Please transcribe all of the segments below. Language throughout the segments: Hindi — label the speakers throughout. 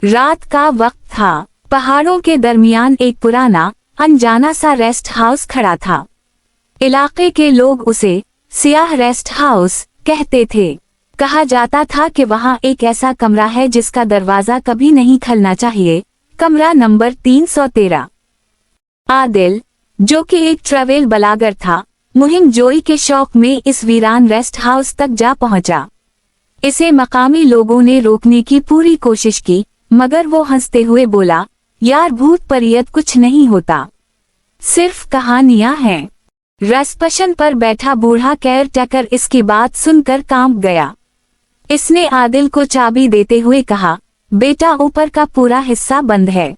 Speaker 1: रात का वक्त था। पहाड़ों के दरमियान एक पुराना अनजाना सा रेस्ट हाउस खड़ा था। इलाके के लोग उसे सियाह रेस्ट हाउस कहते थे। कहा जाता था कि वहाँ एक ऐसा कमरा है जिसका दरवाजा कभी नहीं खुलना चाहिए। कमरा नंबर 313। आदिल, जो कि एक ट्रैवल ब्लॉगर था, मुहिम जोई के शौक में इस वीरान रेस्ट हाउस तक जा पहुंचा। इसे मकामी लोगों ने रोकने की पूरी कोशिश की, मगर वो हंसते हुए बोला, यार भूत परियत कुछ नहीं होता, सिर्फ कहानियां हैं। रेस्पशन पर बैठा बूढ़ा केयर टेकर इसकी बात सुनकर कांप गया। इसने आदिल को चाबी देते हुए कहा, बेटा ऊपर का पूरा हिस्सा बंद है,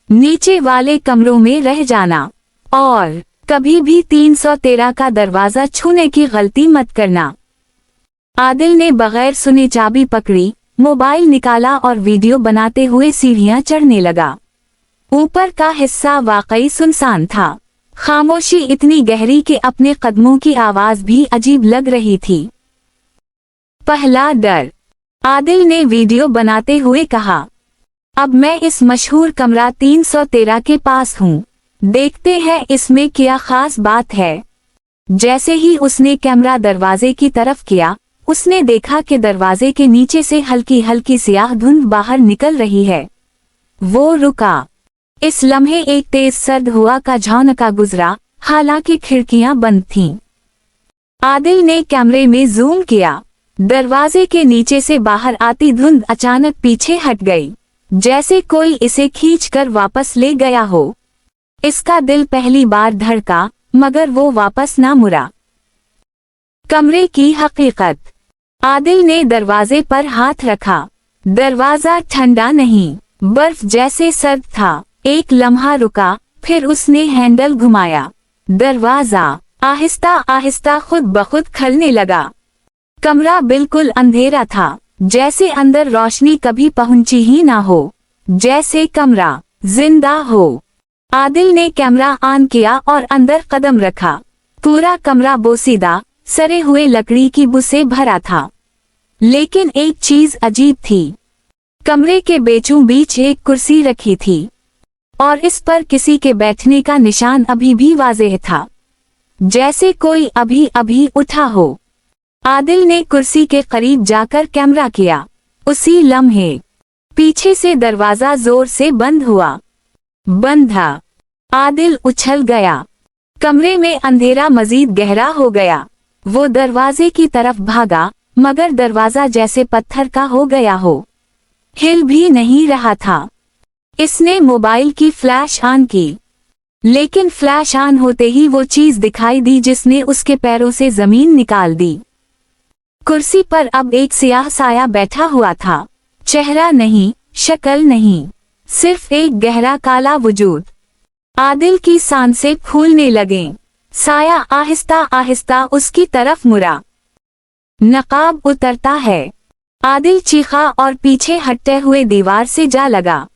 Speaker 1: नीचे वाले कमरों में रह जाना और कभी भी 313 का दरवाजा छूने की गलती मत करना। आदिल ने बगैर सुने चाबी पकड़ी, मोबाइल निकाला और वीडियो बनाते हुए सीढ़ियां चढ़ने लगा। ऊपर का हिस्सा वाकई सुनसान था। खामोशी इतनी गहरी कि अपने कदमों की आवाज भी अजीब लग रही थी। पहला डर। आदिल ने वीडियो बनाते हुए कहा, अब मैं इस मशहूर कमरा 313 के पास हूँ, देखते हैं इसमें क्या खास बात है। जैसे ही उसने कैमरा दरवाजे की तरफ किया, उसने देखा कि दरवाजे के नीचे से हल्की हल्की सियाह धुंध बाहर निकल रही है। वो रुका। इस लम्हे एक तेज सर्द हवा का झोंका गुजरा, हालांकि खिड़कियां बंद थीं। आदिल ने कैमरे में जूम किया। दरवाजे के नीचे से बाहर आती धुंध अचानक पीछे हट गई, जैसे कोई इसे खींचकर वापस ले गया हो। इसका दिल पहली बार धड़का, मगर वो वापस ना मुड़ा। कमरे की हकीकत। आदिल ने दरवाजे पर हाथ रखा। दरवाजा ठंडा नहीं, बर्फ जैसे सर्द था। एक लम्हा रुका, फिर उसने हैंडल घुमाया। दरवाजा आहिस्ता आहिस्ता खुद ब खुद खुलने लगा। कमरा बिल्कुल अंधेरा था, जैसे अंदर रोशनी कभी पहुंची ही ना हो, जैसे कमरा जिंदा हो। आदिल ने कैमरा ऑन किया और अंदर कदम रखा। पूरा कमरा बोसीदा, सड़े हुए लकड़ी की बू से भरा था। लेकिन एक चीज अजीब थी। कमरे के बीचों बीच एक कुर्सी रखी थी और इस पर किसी के बैठने का निशान अभी भी वाज़ेह था, जैसे कोई अभी अभी उठा हो। आदिल ने कुर्सी के करीब जाकर कैमरा किया। उसी लम्हे पीछे से दरवाजा जोर से बंद हुआ। बंद था। आदिल उछल गया। कमरे में अंधेरा मजीद गहरा हो गया। वो दरवाजे की तरफ भागा, मगर दरवाजा जैसे पत्थर का हो गया हो, हिल भी नहीं रहा था। इसने मोबाइल की फ्लैश ऑन की, लेकिन फ्लैश ऑन होते ही वो चीज दिखाई दी जिसने उसके पैरों से जमीन निकाल दी। कुर्सी पर अब एक सियाह साया बैठा हुआ था। चेहरा नहीं, शक्ल नहीं, सिर्फ एक गहरा काला वजूद। आदिल की सांसें फूलने लगीं। साया आहिस्ता आहिस्ता उसकी तरफ मुड़ा। नकाब उतरता है। आदिल चीखा और पीछे हटते हुए दीवार से जा लगा।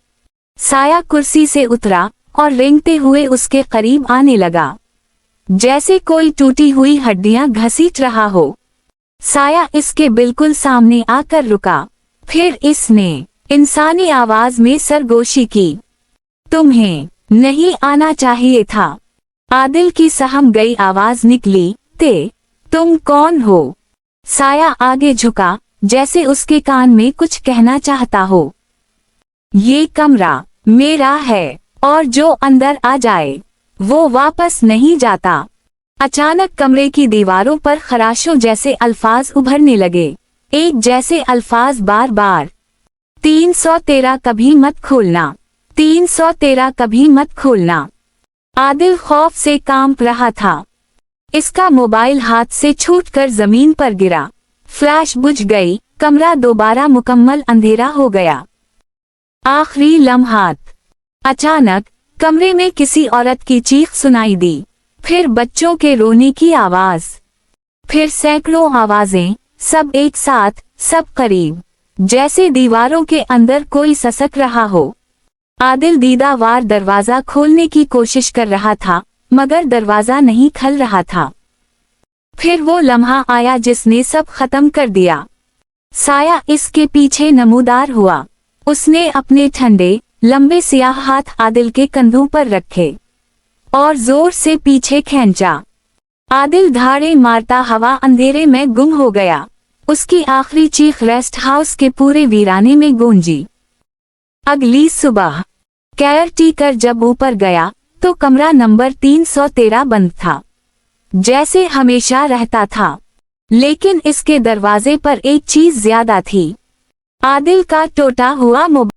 Speaker 1: साया कुर्सी से उतरा और रेंगते हुए उसके करीब आने लगा, जैसे कोई टूटी हुई हड्डियां घसीट रहा हो। साया इसके बिल्कुल सामने आकर रुका। फिर इसने इंसानी आवाज में सरगोशी की, तुम्हें नहीं आना चाहिए था। आदिल की सहम गई आवाज निकली, तुम कौन हो? साया आगे झुका, जैसे उसके कान में कुछ कहना चाहता हो। ये कमरा मेरा है, और जो अंदर आ जाए वो वापस नहीं जाता। अचानक कमरे की दीवारों पर खराशों जैसे अल्फाज उभरने लगे, एक जैसे अल्फाज बार बार। 313 कभी मत खोलना, 313 कभी मत खोलना। आदिल खौफ से कांप रहा था। इसका मोबाइल हाथ से छूटकर जमीन पर गिरा। फ्लैश बुझ गई। कमरा दोबारा मुकम्मल अंधेरा हो गया। आखिरी लम्हात। अचानक कमरे में किसी औरत की चीख सुनाई दी, फिर बच्चों के रोने की आवाज, फिर सैकड़ों आवाजें, सब एक साथ, सब करीब, जैसे दीवारों के अंदर कोई ससक रहा हो। आदिल दीदावार दरवाजा खोलने की कोशिश कर रहा था, मगर दरवाजा नहीं खुल रहा था। फिर वो लम्हा आया जिसने सब खत्म कर दिया। साया इसके पीछे नमूदार हुआ। उसने अपने ठंडे लंबे सियाह हाथ आदिल के कंधों पर रखे और जोर से पीछे खींचा। आदिल धाड़े मारता हवा अंधेरे में गुम हो गया। उसकी आखिरी चीख रेस्ट हाउस के पूरे वीराने में गूंजी। अगली सुबह केयर टेकर जब ऊपर गया तो कमरा नंबर 313 बंद था, जैसे हमेशा रहता था। लेकिन इसके दरवाजे पर एक चीज ज्यादा थी, आदिल का टूटा हुआ मोबाइल।